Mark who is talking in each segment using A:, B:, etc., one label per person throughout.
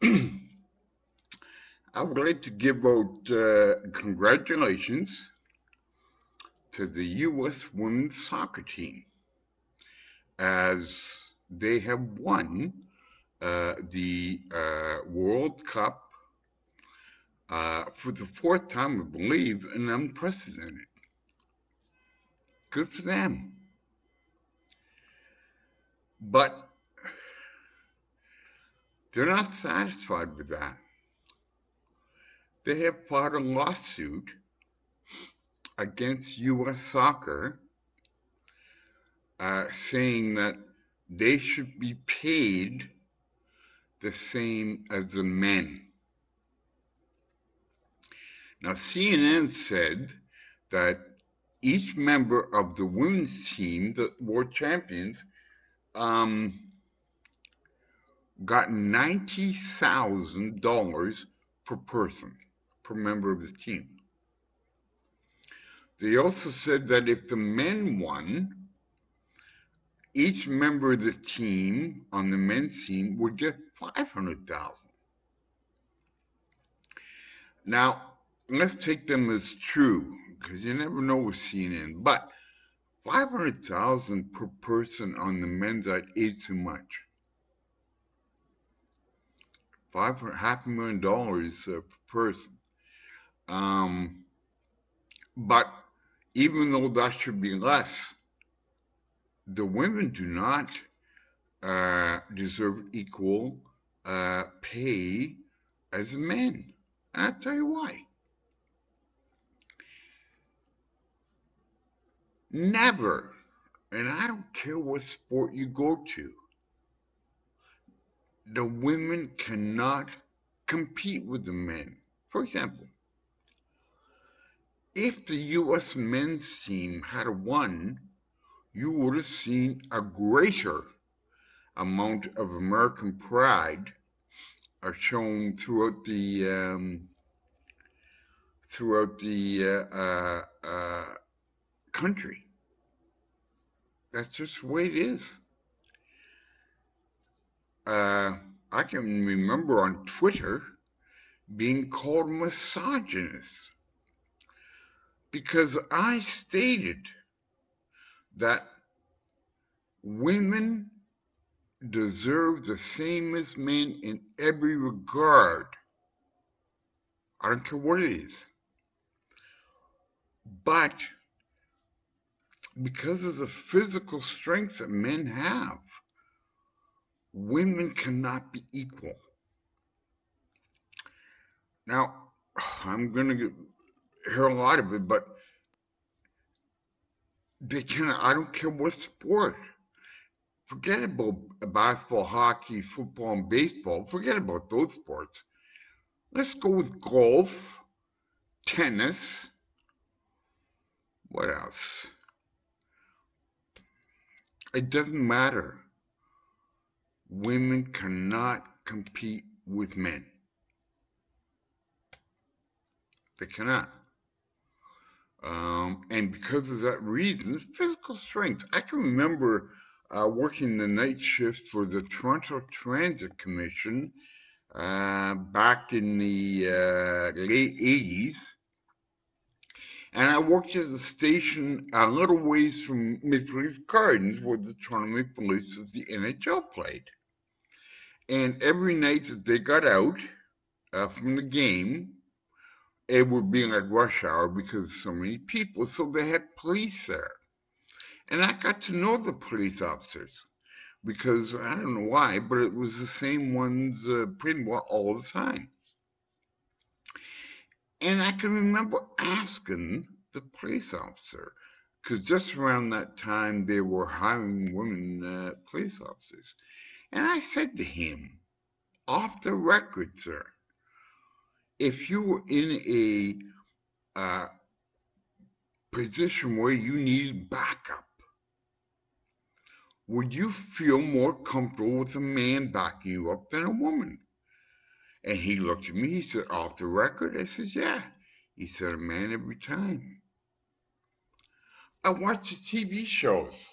A: I would like to give out congratulations to the U.S. women's soccer team as they have won the World Cup for the fourth time, I believe, and unprecedented. Good for them. But they're not satisfied with that. They have filed a lawsuit against U.S. soccer saying that they should be paid the same as the men. Now, CNN said that each member of the women's team, the world champions, um, got $90,000 per person, per member of the team. They also said that if the men won, each member of the team on the men's team would get 500,000. Now, let's take them as true because you never know with CNN, but 500,000 per person on the men's side is too much. Half a million dollars per person. Um, but even though that should be less, the women do not deserve equal pay as the men. And I'll tell you why. Never, and I don't care what sport you go to, the women cannot compete with the men. For example, if the U.S. men's team had won, you would have seen a greater amount of American pride shown throughout the country. That's just the way it is. Uh, I can remember on Twitter being called misogynist because I stated that women deserve the same as men in every regard. I don't care what it is. But because of the physical strength that men have, women cannot be equal. Now, I'm going to hear a lot of it, but they cannot, I don't care what sport. Forget about basketball, hockey, football, and baseball. Forget about those sports. Let's go with golf, tennis. What else? It doesn't matter. Women cannot compete with men. They cannot. And because of that reason, physical strength. I can remember working the night shift for the Toronto Transit Commission back in the late 80s. And I worked at the station a little ways from Maple Leaf Gardens where the Toronto Maple Leafs of the NHL played. And every night that they got out from the game, it would be like rush hour because of so many people. So they had police there. And I got to know the police officers because I don't know why, but it was the same ones pretty well all the time. And I can remember asking the police officer, because just around that time they were hiring women police officers. And I said to him, off the record, sir, if you were in a position where you needed backup, would you feel more comfortable with a man backing you up than a woman? And he looked at me, he said, off the record? I said, yeah. He said, a man every time. I watch the TV shows,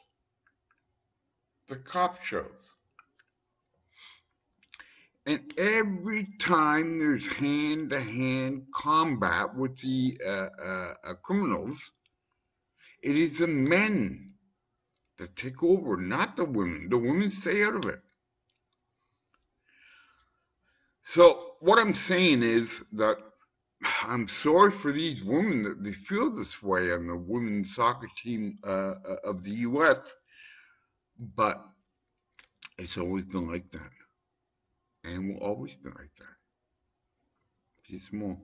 A: the cop shows. And every time there's hand-to-hand combat with the criminals, it is the men that take over, not the women. The women stay out of it. So what I'm saying is that I'm sorry for these women that they feel this way on the women's soccer team of the U.S., but it's always been like that, and will always be like that. Peace more.